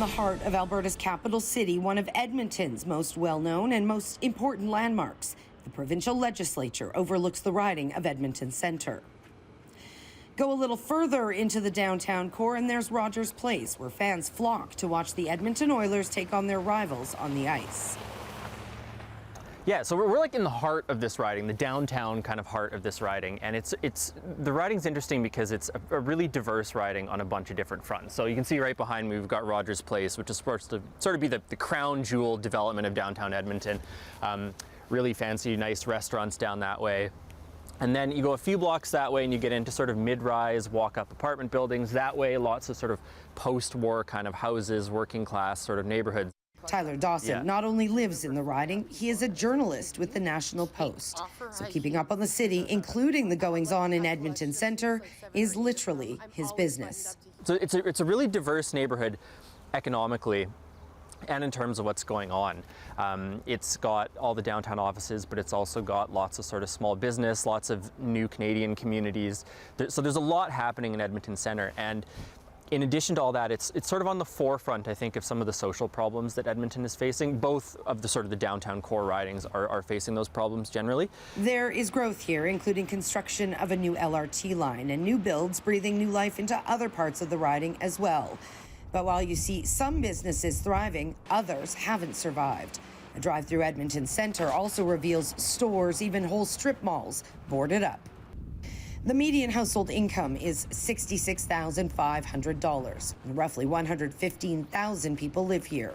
heart of Alberta's capital city, one of Edmonton's most well-known and most important landmarks. The provincial legislature overlooks the riding of Edmonton Centre. Go a little further into the downtown core and there's Rogers Place, where fans flock to watch the Edmonton Oilers take on their rivals on the ice. Yeah, so we're like in the heart of this riding, the downtown kind of heart of this riding, and the riding's interesting because it's a really diverse riding on a bunch of different fronts. So you can see right behind me we've got Rogers Place, which is supposed to sort of be the crown jewel development of downtown Edmonton. Really fancy, nice restaurants down that way. And then you go a few blocks that way and you get into sort of mid-rise, walk-up apartment buildings. That way, lots of sort of post-war kind of houses, working class sort of neighborhoods. Tyler Dawson not only lives in the riding, he is a journalist with the National Post. So keeping up on the city, including the goings-on in Edmonton Centre, is literally his business. So it's a really diverse neighborhood economically and in terms of what's going on. It's got all the downtown offices, but it's also got lots of sort of small business, lots of new Canadian communities. So there's a lot happening in Edmonton Centre. And in addition to all that, it's sort of on the forefront, I think, of some of the social problems that Edmonton is facing. Both of the sort of the downtown core ridings are facing those problems generally. There is growth here, including construction of a new LRT line and new builds breathing new life into other parts of the riding as well. But while you see some businesses thriving, others haven't survived. A drive through Edmonton Centre also reveals stores, even whole strip malls, boarded up. The median household income is $66,500. Roughly 115,000 people live here.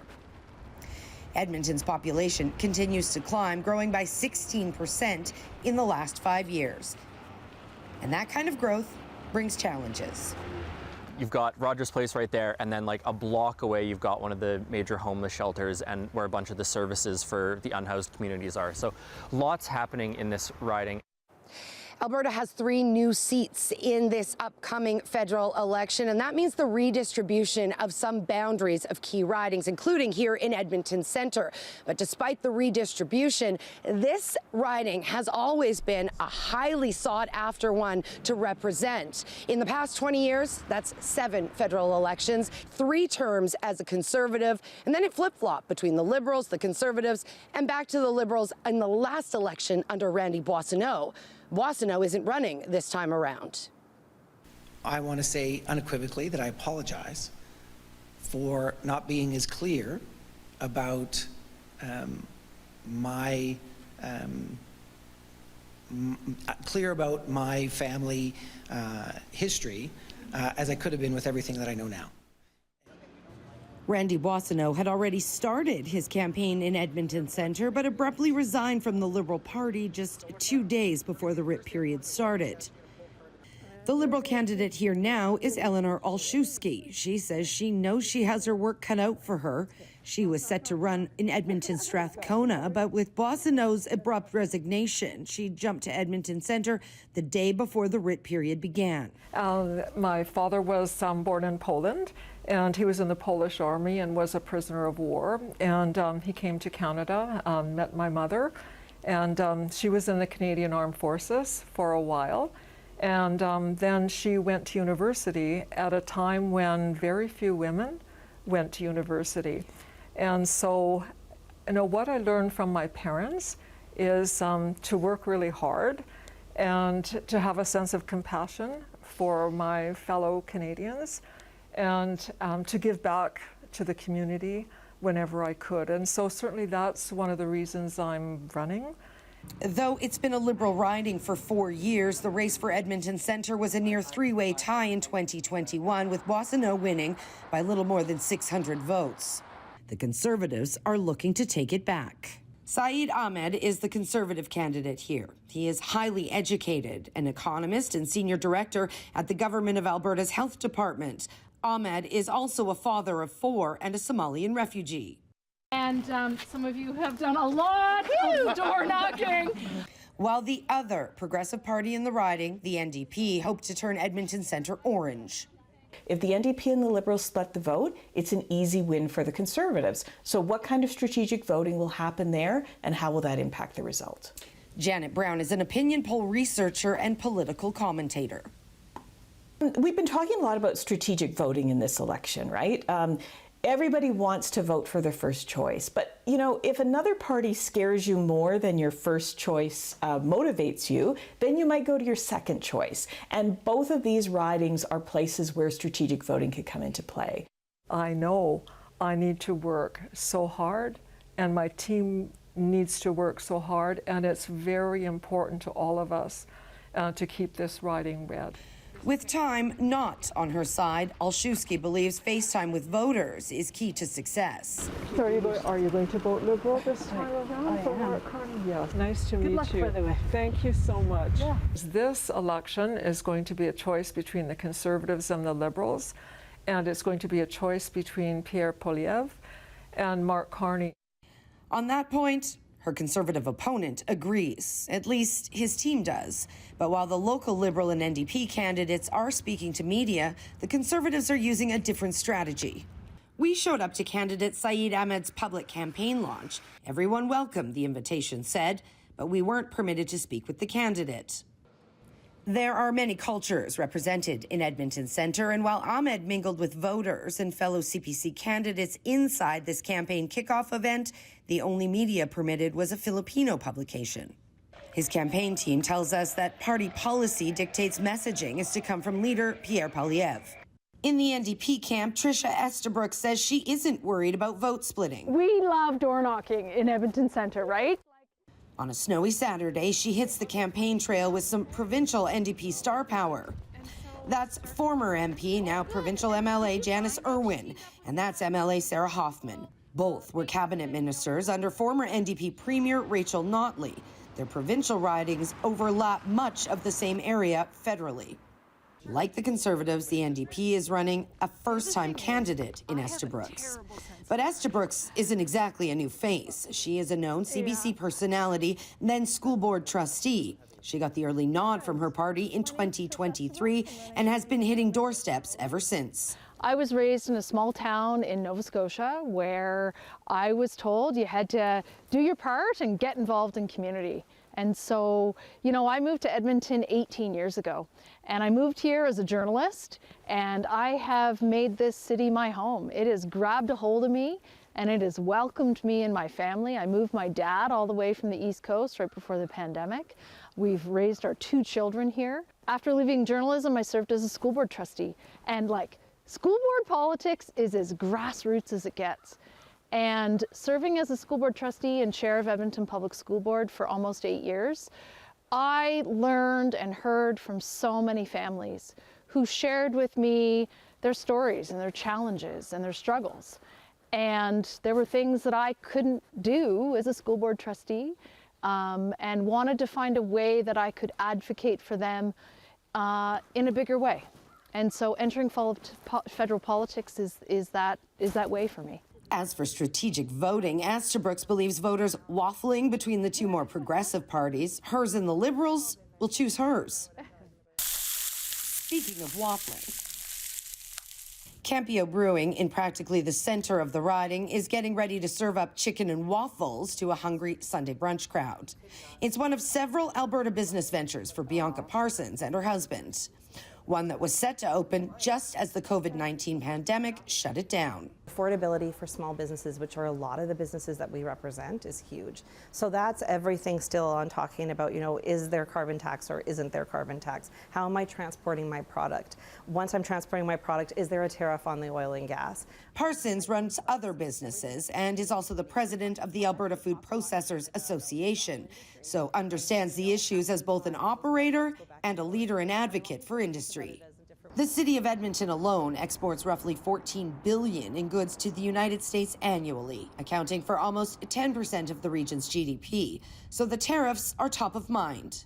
Edmonton's population continues to climb, growing by 16% in the last 5 years. And that kind of growth brings challenges. You've got Rogers Place right there, and then like a block away you've got one of the major homeless shelters and where a bunch of the services for the unhoused communities are. So lots happening in this riding. Alberta has 3 new seats in this upcoming federal election, and that means the redistribution of some boundaries of key ridings, including here in Edmonton Centre. But despite the redistribution, this riding has always been a highly sought-after one to represent. In the past 20 years, that's 7 federal elections, 3 terms as a Conservative, and then it flip-flopped between the Liberals, the Conservatives, and back to the Liberals in the last election under Randy Boissonault. Boissonault isn't running this time around. I want to say unequivocally that I apologize for not being as clear about my family history as I could have been with everything that I know now. Randy Boissonault had already started his campaign in Edmonton Centre, but abruptly resigned from the Liberal Party just 2 days before the writ period started. The Liberal candidate here now is Eleanor Olszewski. She says she knows she has her work cut out for her. She was set to run in Edmonton Strathcona, but with Boissonault's abrupt resignation, she jumped to Edmonton Centre the day before the writ period began. My father was born in Poland, and he was in the Polish army and was a prisoner of war. And he came to Canada, met my mother, and she was in the Canadian Armed Forces for a while. And then she went to university at a time when very few women went to university. And so, what I learned from my parents is to work really hard and to have a sense of compassion for my fellow Canadians and to give back to the community whenever I could. And so certainly that's one of the reasons I'm running. Though it's been a Liberal riding for 4 years, the race for Edmonton Centre was a near 3-way tie in 2021, with Boissonault winning by little more than 600 votes. The Conservatives are looking to take it back. Sayid Ahmed is the Conservative candidate here. He is highly educated, an economist and senior director at the Government of Alberta's Health Department. Ahmed is also a father of 4 and a Somalian refugee. And some of you have done a lot of door knocking. While the other progressive party in the riding, the NDP, hope to turn Edmonton Centre orange. If the NDP and the Liberals split the vote, it's an easy win for the Conservatives. So what kind of strategic voting will happen there, and how will that impact the result? Janet Brown is an opinion poll researcher and political commentator. We've been talking a lot about strategic voting in this election, right? Everybody wants to vote for their first choice, but you know, if another party scares you more than your first choice motivates you, then you might go to your second choice. And both of these ridings are places where strategic voting could come into play. I know I need to work so hard, and my team needs to work so hard, and it's very important to all of us to keep this riding red. With time not on her side, Olszewski believes FaceTime with voters is key to success. So are you going to vote Liberal this time around for Mark Carney? Yes, nice to meet you. Thank you so much. Yeah. This election is going to be a choice between the Conservatives and the Liberals, and it's going to be a choice between Pierre Poilievre and Mark Carney. On that point, her Conservative opponent agrees, at least his team does. But while the local Liberal and NDP candidates are speaking to media, the Conservatives are using a different strategy. We showed up to candidate Sayid Ahmed's public campaign launch. Everyone welcomed, the invitation said, but we weren't permitted to speak with the candidate. There are many cultures represented in Edmonton Centre, and while Ahmed mingled with voters and fellow CPC candidates inside this campaign kickoff event, the only media permitted was a Filipino publication. His campaign team tells us that party policy dictates messaging is to come from leader Pierre Poilievre. In the NDP camp, Trisha Estabrooks says she isn't worried about vote splitting. We love door knocking in Edmonton Centre, right? On a snowy Saturday, she hits the campaign trail with some provincial NDP star power. That's former MP, now provincial MLA Janice Irwin, and that's MLA Sarah Hoffman. Both were cabinet ministers under former NDP Premier Rachel Notley. Their provincial ridings overlap much of the same area federally. Like the Conservatives, the NDP is running a first-time candidate in Estabrooks. But Estabrooks isn't exactly a new face. She is a known CBC personality, then school board trustee. She got the early nod from her party in 2023 and has been hitting doorsteps ever since. I was raised in a small town in Nova Scotia where I was told you had to do your part and get involved in community. And so, you know, I moved to Edmonton 18 years ago, and I moved here as a journalist, and I have made this city my home. It has grabbed a hold of me, and it has welcomed me and my family. I moved my dad all the way from the East Coast right before the pandemic. We've raised our 2 children here. After leaving journalism, I served as a school board trustee, and like, school board politics is as grassroots as it gets. And serving as a school board trustee and chair of Edmonton Public School Board for almost 8 years, I learned and heard from so many families who shared with me their stories and their challenges and their struggles. And there were things that I couldn't do as a school board trustee, and wanted to find a way that I could advocate for them in a bigger way. And so entering federal politics is that way for me. As for strategic voting, Estabrooks believes voters waffling between the 2 more progressive parties, hers and the Liberals, will choose hers. Speaking of waffling, Campio Brewing, in practically the center of the riding, is getting ready to serve up chicken and waffles to a hungry Sunday brunch crowd. It's one of several Alberta business ventures for Bianca Parsons and her husband. One that was set to open just as the COVID-19 pandemic shut it down. Affordability for small businesses, which are a lot of the businesses that we represent, is huge. So that's everything still on talking about, you know, is there carbon tax or isn't there carbon tax? How am I transporting my product? Once I'm transporting my product, is there a tariff on the oil and gas? Parsons runs other businesses and is also the president of the Alberta Food Processors Association, so understands the issues as both an operator and a leader and advocate for industry. The city of Edmonton alone exports roughly $14 billion in goods to the United States annually, accounting for almost 10% of the region's GDP. So the tariffs are top of mind.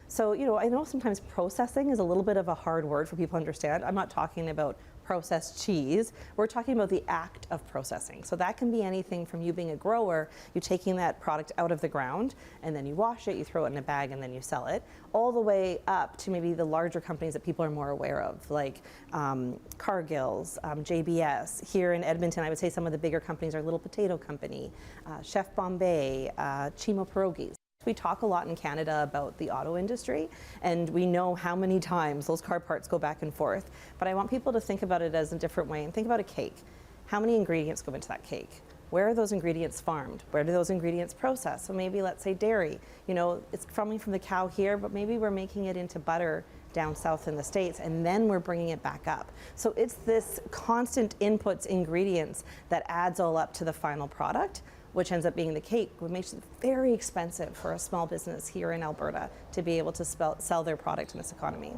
So, you know, I know sometimes processing is a little bit of a hard word for people to understand. I'm not talking about processed cheese. We're talking about the act of processing. So that can be anything from you being a grower, you taking that product out of the ground, and then you wash it, you throw it in a bag, and then you sell it, all the way up to maybe the larger companies that people are more aware of, like Cargill's, JBS. Here in Edmonton, I would say some of the bigger companies are Little Potato Company, Chef Bombay, Chimo Pierogies. We talk a lot in Canada about the auto industry, and we know how many times those car parts go back and forth. But I want people to think about it as a different way and think about a cake. how many ingredients go into that cake? Where are those ingredients farmed? Where do those ingredients process? So maybe, let's say dairy, you know, it's coming from the cow here, but maybe we're making it into butter down south in the States, and then we're bringing it back up. So it's this constant inputs, ingredients that adds all up to the final product, which ends up being the cake, which makes it very expensive for a small business here in Alberta to be able to sell their product in this economy.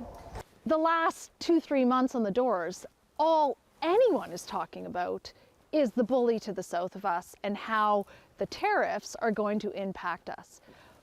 The last 2-3 months on the doors, all anyone is talking about is the bully to the south of us and how the tariffs are going to impact us.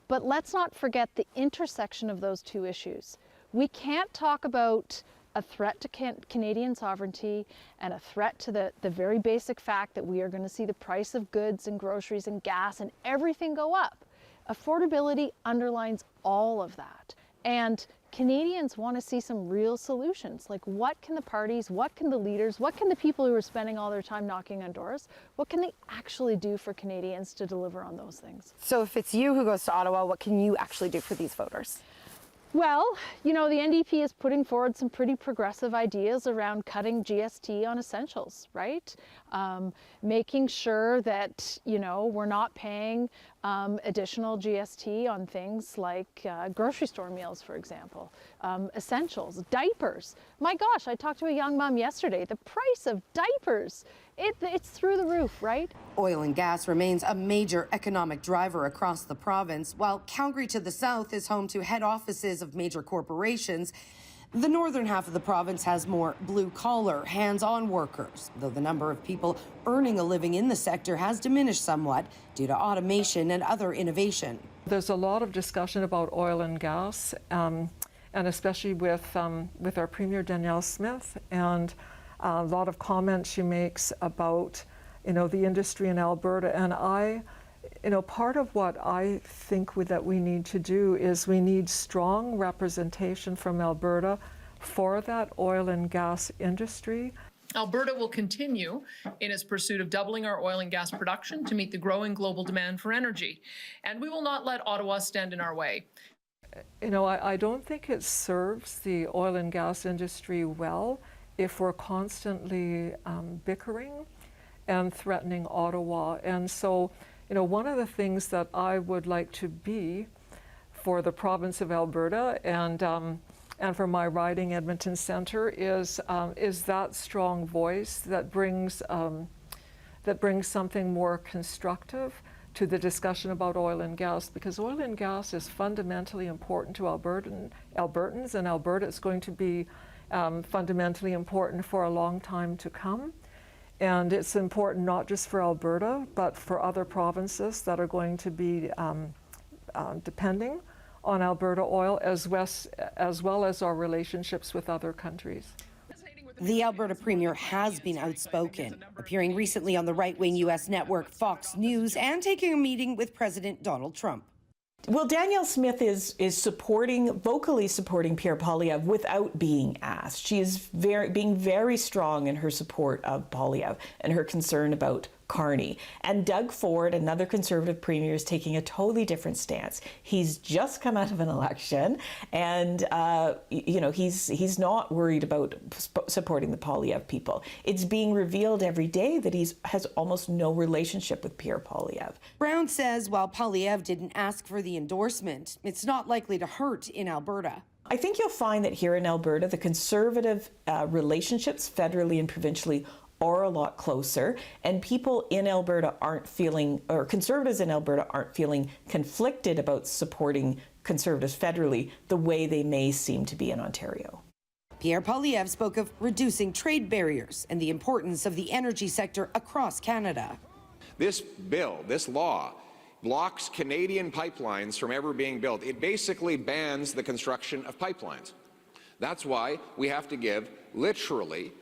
But let's not forget the intersection of those two issues. We can't talk about a threat to Canadian sovereignty and a threat to the very basic fact that we are going to see the price of goods and groceries and gas and everything go up. Affordability underlines all of that. And Canadians want to see some real solutions. Like, what can the parties, what can the leaders, what can the people who are spending all their time knocking on doors, what can they actually do for Canadians to deliver on those things? So if it's you who goes to Ottawa, what can you actually do for these voters? Well, you know, the NDP is putting forward some pretty progressive ideas around cutting GST on essentials, right? Making sure that, you know, we're not paying additional GST on things like grocery store meals, for example, essentials, diapers. My gosh, I talked to a young mom yesterday. The price of diapers, it's through the roof, right? Oil and gas remains a major economic driver across the province, while Calgary to the south is home to head offices of major corporations. The northern half of the province has more blue-collar, hands-on workers, though the number of people earning a living in the sector has diminished somewhat due to automation and other innovation. There's a lot of discussion about oil and gas, and especially with our Premier Danielle Smith, and a lot of comments she makes about, you know, the industry in Alberta. And you know, part of what I think that we need to do is we need strong representation from Alberta for that oil and gas industry. Alberta will continue in its pursuit of doubling our oil and gas production to meet the growing global demand for energy, and we will not let Ottawa stand in our way. You know, I don't think it serves the oil and gas industry well if we're constantly bickering and threatening Ottawa. And so, you know, one of the things that I would like to be for the province of Alberta and for my riding Edmonton Centre is that strong voice that brings something more constructive to the discussion about oil and gas, because oil and gas is fundamentally important to Albertans, and Alberta is going to be fundamentally important for a long time to come. And it's important not just for Alberta, but for other provinces that are going to be depending on Alberta oil, as well as our relationships with other countries. The Alberta Premier has been outspoken, appearing recently on the right-wing U.S. network Fox News and taking a meeting with President Donald Trump. Well, Danielle Smith is vocally supporting Pierre Poilievre without being asked. She is being very strong in her support of Poilievre and her concern about Carney. And Doug Ford, another Conservative premier, is taking a totally different stance. He's just come out of an election, and you know, he's not worried about supporting the Poilievre people. It's being revealed every day that he has almost no relationship with Pierre Poilievre. Brown says while Poilievre didn't ask for the endorsement, it's not likely to hurt in Alberta. I think you'll find that here in Alberta, the Conservative relationships federally and provincially are a lot closer, and people in Alberta aren't feeling, or Conservatives in Alberta aren't feeling conflicted about supporting Conservatives federally the way they may seem to be in Ontario. Pierre Poilievre spoke of reducing trade barriers and the importance of the energy sector across Canada. This bill, this law, blocks Canadian pipelines from ever being built. It basically bans the construction of pipelines. That's why we have to give literally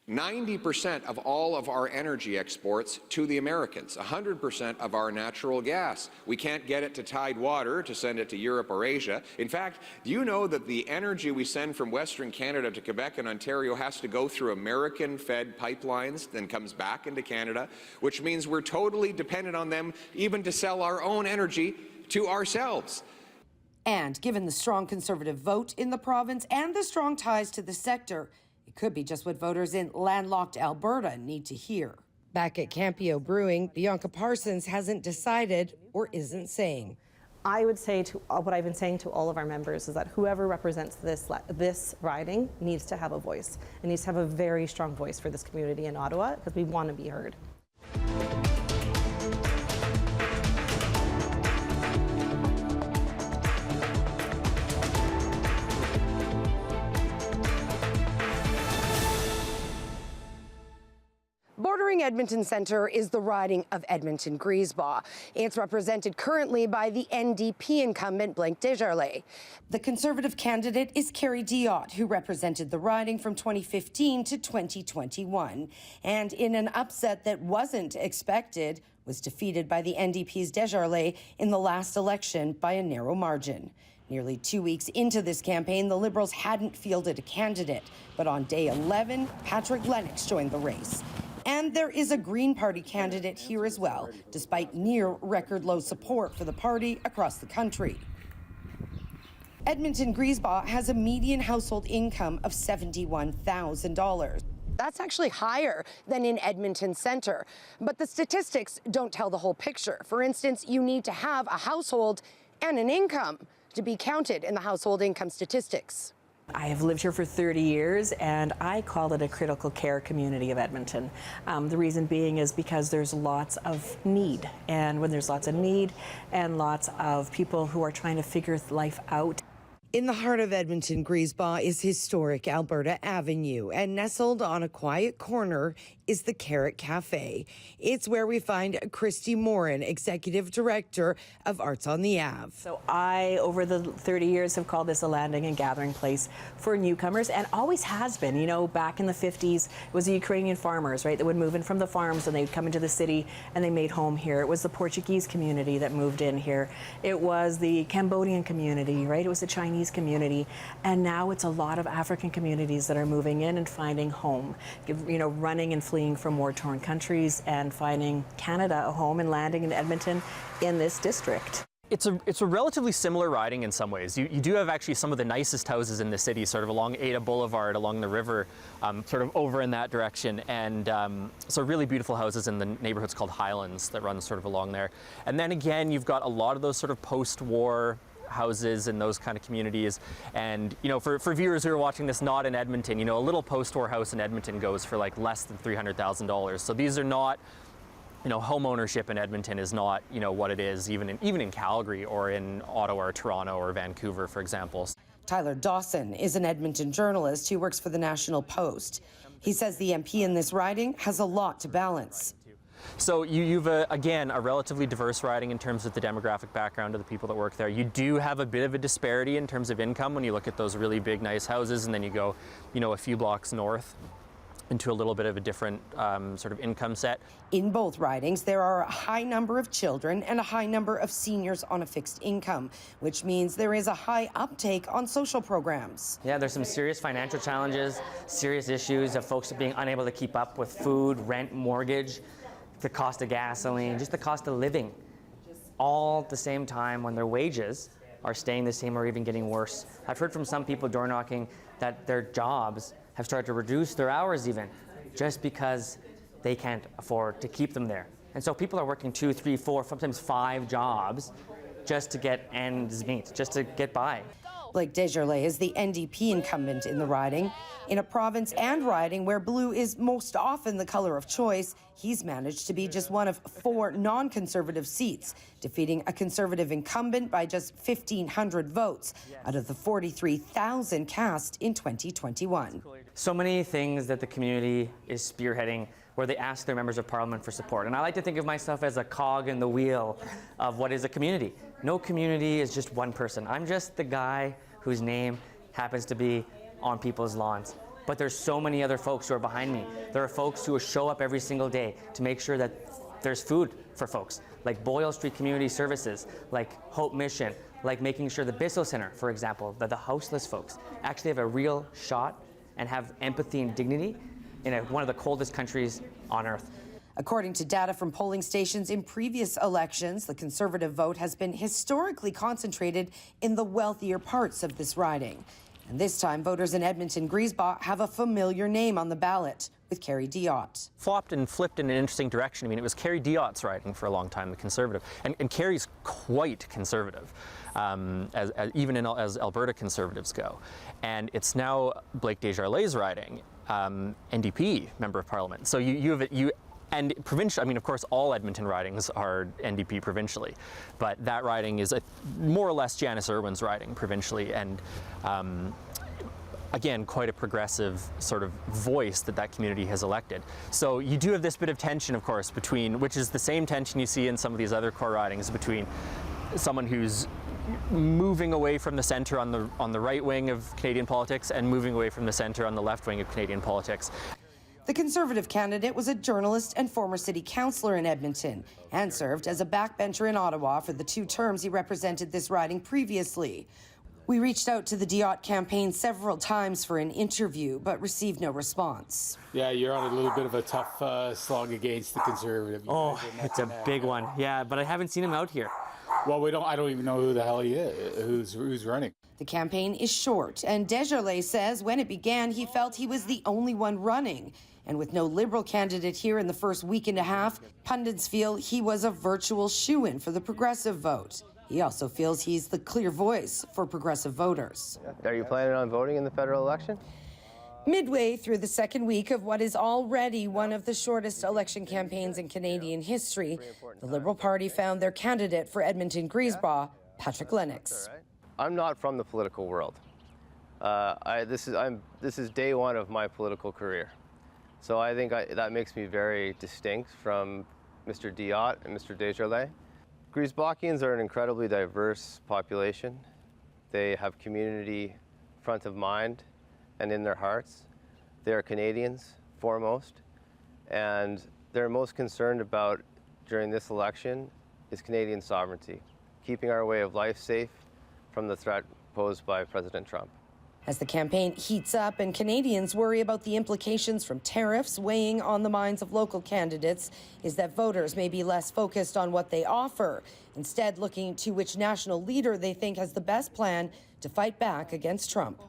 90% of all of our energy exports to the Americans, 100% of our natural gas. We can't get it to Tidewater to send it to Europe or Asia. In fact, do you know that the energy we send from Western Canada to Quebec and Ontario has to go through American-fed pipelines, then comes back into Canada, which means we're totally dependent on them even to sell our own energy to ourselves. And given the strong Conservative vote in the province and the strong ties to the sector, it could be just what voters in landlocked Alberta need to hear. Back at Campio Brewing, Bianca Parsons hasn't decided or isn't saying. I would say to what I've been saying to all of our members is that whoever represents this riding needs to have a voice. It needs to have a very strong voice for this community in Ottawa because we want to be heard. Bordering Edmonton Centre is the riding of Edmonton Griesbach. It's represented currently by the NDP incumbent Blake Desjarlais. The Conservative candidate is Kerry Diotte, who represented the riding from 2015 to 2021. And in an upset that wasn't expected, was defeated by the NDP's Desjarlais in the last election by a narrow margin. Nearly 2 weeks into this campaign, the Liberals hadn't fielded a candidate. But on day 11, Patrick Lennox joined the race. And there is a Green Party candidate here as well, despite near record low support for the party across the country. Edmonton Griesbach has a median household income of $71,000. That's actually higher than in Edmonton Centre. But the statistics don't tell the whole picture. For instance, you need to have a household and an income to be counted in the household income statistics. I have lived here for 30 years, and I call it a critical care community of Edmonton. The reason being is because there's lots of need, and when there's lots of need and lots of people who are trying to figure life out. In the heart of Edmonton Griesbach is historic Alberta Avenue, and nestled on a quiet corner is the Carrot Cafe. It's where we find Christy Morin, Executive Director of Arts on the Ave. So I, over the 30 years, have called this a landing and gathering place for newcomers, and always has been. You know, back in the 50s, it was the Ukrainian farmers, right, that would move in from the farms and they'd come into the city and they made home here. It was the Portuguese community that moved in here. It was the Cambodian community, right? It was the Chinese community. And now it's a lot of African communities that are moving in and finding home, you know, running and fleeing from war-torn countries and finding Canada a home and landing in Edmonton in this district. It's a relatively similar riding in some ways. You do have actually some of the nicest houses in the city, sort of along Ada Boulevard, along the river, sort of over in that direction. And so really beautiful houses in the neighborhoods called Highlands that run sort of along there. And then again, you've got a lot of those sort of post-war houses in those kind of communities. And, you know, for viewers who are watching this not in Edmonton, you know, a little post-war house in Edmonton goes for like less than $300,000. So these are not, you know, home ownership in Edmonton is not, you know, what it is even in Calgary or in Ottawa or Toronto or Vancouver, for example. Tyler Dawson is an Edmonton journalist who works for the National Post. He says the MP in this riding has a lot to balance. So you've, again, a relatively diverse riding in terms of the demographic background of the people that work there. You do have a bit of a disparity in terms of income when you look at those really big, nice houses, and then you go, you know, a few blocks north into a little bit of a different sort of income set. In both ridings, there are a high number of children and a high number of seniors on a fixed income, which means there is a high uptake on social programs. Yeah, there's some serious financial challenges, serious issues of folks being unable to keep up with food, rent, mortgage, the cost of gasoline, just the cost of living, all at the same time when their wages are staying the same or even getting worse. I've heard from some people door knocking that their jobs have started to reduce their hours even, just because they can't afford to keep them there. And so people are working 2, 3, 4, sometimes 5 jobs just to get ends meet, just to get by. Blake Desjarlais is the NDP incumbent in the riding. In a province and riding where blue is most often the color of choice, he's managed to be just one of 4 non-Conservative seats, defeating a Conservative incumbent by just 1,500 votes out of the 43,000 cast in 2021. So many things that the community is spearheading where they ask their members of parliament for support. And I like to think of myself as a cog in the wheel of what is a community. No community is just one person. I'm just the guy whose name happens to be on people's lawns. But there's so many other folks who are behind me. There are folks who show up every single day to make sure that there's food for folks, like Boyle Street Community Services, like Hope Mission, like making sure the Bissell Centre, for example, that the houseless folks actually have a real shot and have empathy and dignity in one of the coldest countries on earth. According to data from polling stations in previous elections, the Conservative vote has been historically concentrated in the wealthier parts of this riding. And this time, voters in Edmonton Griesbach have a familiar name on the ballot, with Kerry Diotte. Flopped and flipped in an interesting direction. I mean, it was Kerry Diotte's riding for a long time, the Conservative. And Kerry's quite conservative, as Alberta Conservatives go. And it's now Blake Desjarlais' riding, NDP Member of Parliament. So and provincial, I mean, of course, all Edmonton ridings are NDP provincially, but that riding is more or less Janice Irwin's riding provincially, and again, quite a progressive sort of voice that community has elected. So you do have this bit of tension, of course, between, which is the same tension you see in some of these other core ridings, between someone who's moving away from the centre on the right wing of Canadian politics and moving away from the centre on the left wing of Canadian politics. The Conservative candidate was a journalist and former city councillor in Edmonton and served as a backbencher in Ottawa for the 2 terms he represented this riding previously. We reached out to the Diotte campaign several times for an interview, but received no response. Yeah, you're on a little bit of a tough slog against the Conservative. Oh, it's a big one. Yeah, but I haven't seen him out here. Well, I don't even know who the hell he is, who's running. The campaign is short, and Desjarlais says when it began, he felt he was the only one running. And with no Liberal candidate here in the first week and a half, pundits feel he was a virtual shoo-in for the Progressive vote. He also feels he's the clear voice for Progressive voters. Are you planning on voting in the federal election? Midway through the second week of what is already one of the shortest election campaigns in Canadian history, the Liberal Party found their candidate for Edmonton Griesbach, Patrick Lennox. I'm not from the political world. This is day one of my political career. So I think that makes me very distinct from Mr. Diotte and Mr. Desjarlais. Griesbachians are an incredibly diverse population. They have community front of mind and in their hearts. They are Canadians, foremost, and they're most concerned about during this election is Canadian sovereignty, keeping our way of life safe from the threat posed by President Trump. As the campaign heats up and Canadians worry about the implications from tariffs weighing on the minds of local candidates, is that voters may be less focused on what they offer, instead looking to which national leader they think has the best plan to fight back against Trump.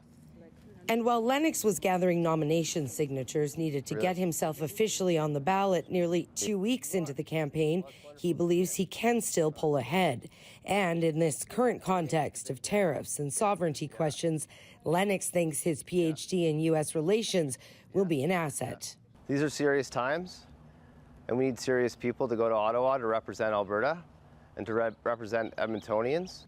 And while Lennox was gathering nomination signatures needed to get himself officially on the ballot nearly 2 weeks into the campaign, he believes he can still pull ahead. And in this current context of tariffs and sovereignty questions, Lennox thinks his PhD in U.S. relations will be an asset. These are serious times, and we need serious people to go to Ottawa to represent Alberta and to represent Edmontonians.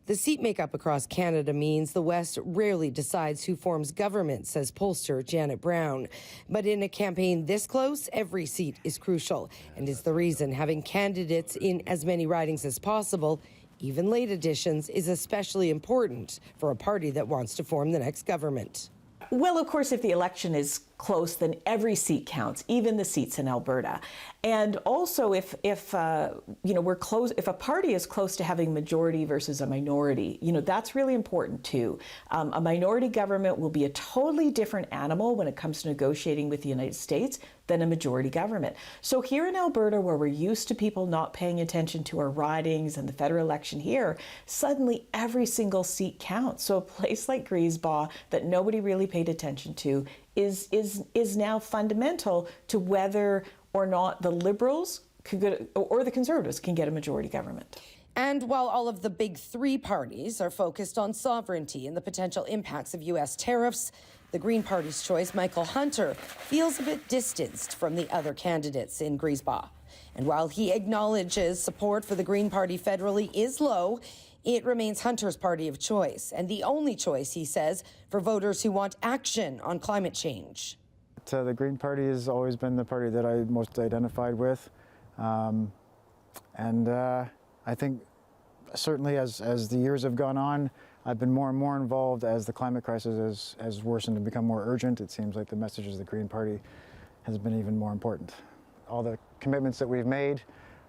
The seat makeup across Canada means the West rarely decides who forms government, says pollster Janet Brown. But in a campaign this close, every seat is crucial and is the reason having candidates in as many ridings as possible, even late additions, is especially important for a party that wants to form the next government. Well, of course, if the election is close, then every seat counts, even the seats in Alberta. And also, if we're close, if a party is close to having majority versus a minority, that's really important too. A minority government will be a totally different animal when it comes to negotiating with the United States than a majority government. So here in Alberta, where we're used to people not paying attention to our ridings and the federal election here, suddenly every single seat counts. So a place like Griesbach that nobody really paid attention to is now fundamental to whether or not the Liberals could get, or the Conservatives can get a majority government. And while all of the big 3 parties are focused on sovereignty and the potential impacts of U.S. tariffs, the Green Party's choice, Michael Hunter, feels a bit distanced from the other candidates in Griesbach. And while he acknowledges support for the Green Party federally is low, it remains Hunter's party of choice, and the only choice, he says, for voters who want action on climate change. The Green Party has always been the party that I most identified with. I think certainly as the years have gone on, I've been more and more involved as the climate crisis has worsened and become more urgent. It seems like the message of the Green Party has been even more important. All the commitments that we've made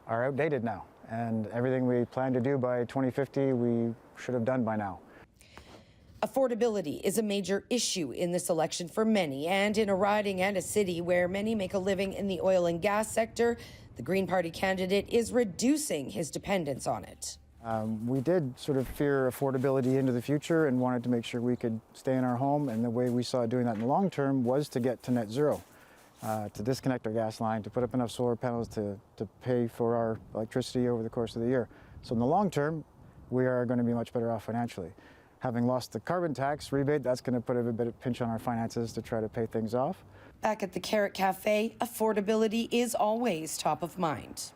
are outdated now, and everything we plan to do by 2050, we should have done by now. Affordability is a major issue in this election for many, and in a riding and a city where many make a living in the oil and gas sector, the Green Party candidate is reducing his dependence on it. We did sort of fear affordability into the future and wanted to make sure we could stay in our home, and the way we saw doing that in the long term was to get to net zero, to disconnect our gas line, to put up enough solar panels to pay for our electricity over the course of the year. So in the long term, we are going to be much better off financially. Having lost the carbon tax rebate, that's going to put a bit of pinch on our finances to try to pay things off. Back at the Carrot Cafe, affordability is always top of mind.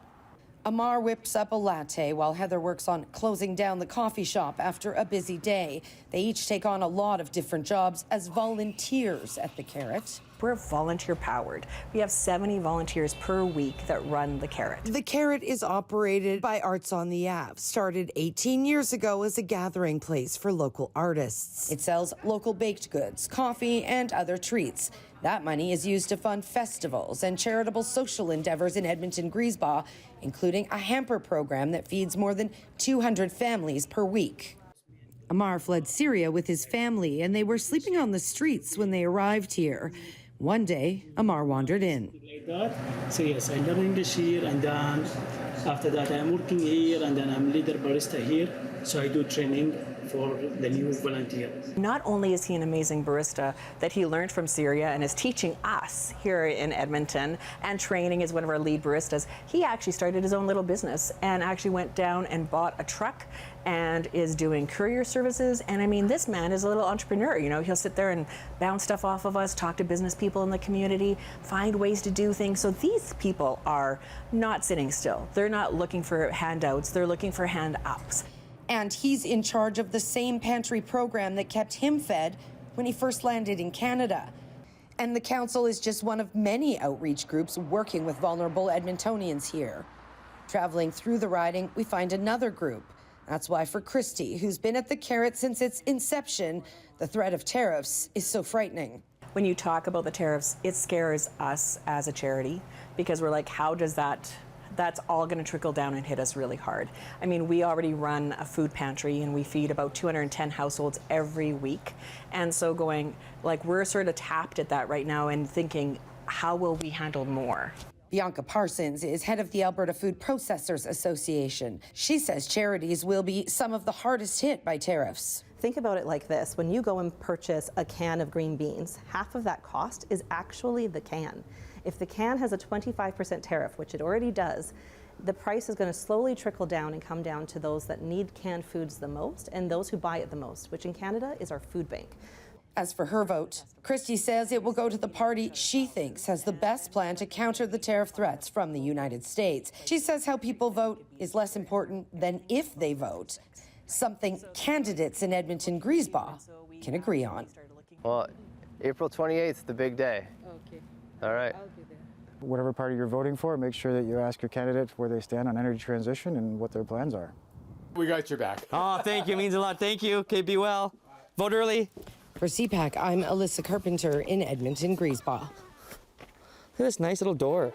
Amar whips up a latte while Heather works on closing down the coffee shop after a busy day. They each take on a lot of different jobs as volunteers at the Carrot. We're volunteer powered. We have 70 volunteers per week that run the Carrot. The Carrot is operated by Arts on the Ave, started 18 years ago as a gathering place for local artists. It sells local baked goods, coffee, and other treats. That money is used to fund festivals and charitable social endeavors in Edmonton Griesbach, including a hamper program that feeds more than 200 families per week. Amar fled Syria with his family, and they were sleeping on the streets when they arrived here. One day, Amar wandered in. So yes, I learned English here, and then after that I'm working here, and then I'm leader barista here. So I do training for the new volunteer. Not only is he an amazing barista that he learned from Syria and is teaching us here in Edmonton and training as one of our lead baristas, he actually started his own little business and actually went down and bought a truck and is doing courier services. And I mean, this man is a little entrepreneur. You know, he'll sit there and bounce stuff off of us, talk to business people in the community, find ways to do things. So these people are not sitting still. They're not looking for handouts. They're looking for hand-ups. And he's in charge of the same pantry program that kept him fed when he first landed in Canada. And the council is just one of many outreach groups working with vulnerable Edmontonians here. Traveling through the riding, we find another group. That's why for Christy, who's been at the Carrot since its inception, the threat of tariffs is so frightening. When you talk about the tariffs, it scares us as a charity because we're like, how does that's all going to trickle down and hit us really hard. I mean, we already run a food pantry and we feed about 210 households every week. And so we're sort of tapped at that right now and thinking, how will we handle more? Bianca Parsons is head of the Alberta Food Processors Association. She says charities will be some of the hardest hit by tariffs. Think about it like this. When you go and purchase a can of green beans, half of that cost is actually the can. If the can has a 25% tariff, which it already does, the price is going to slowly trickle down and come down to those that need canned foods the most and those who buy it the most, which in Canada is our food bank. As for her vote, Christy says it will go to the party she thinks has the best plan to counter the tariff threats from the United States. She says how people vote is less important than if they vote, something candidates in Edmonton Griesbach can agree on. Well, April 28th, the big day. Okay. All right. I'll be there. Whatever party you're voting for, make sure that you ask your candidate where they stand on energy transition and what their plans are. We got your back. Oh, thank you. It means a lot. Thank you. Okay, be well. Vote early. For CPAC, I'm Elissa Carpenter in Edmonton Griesbach. Look at this nice little door.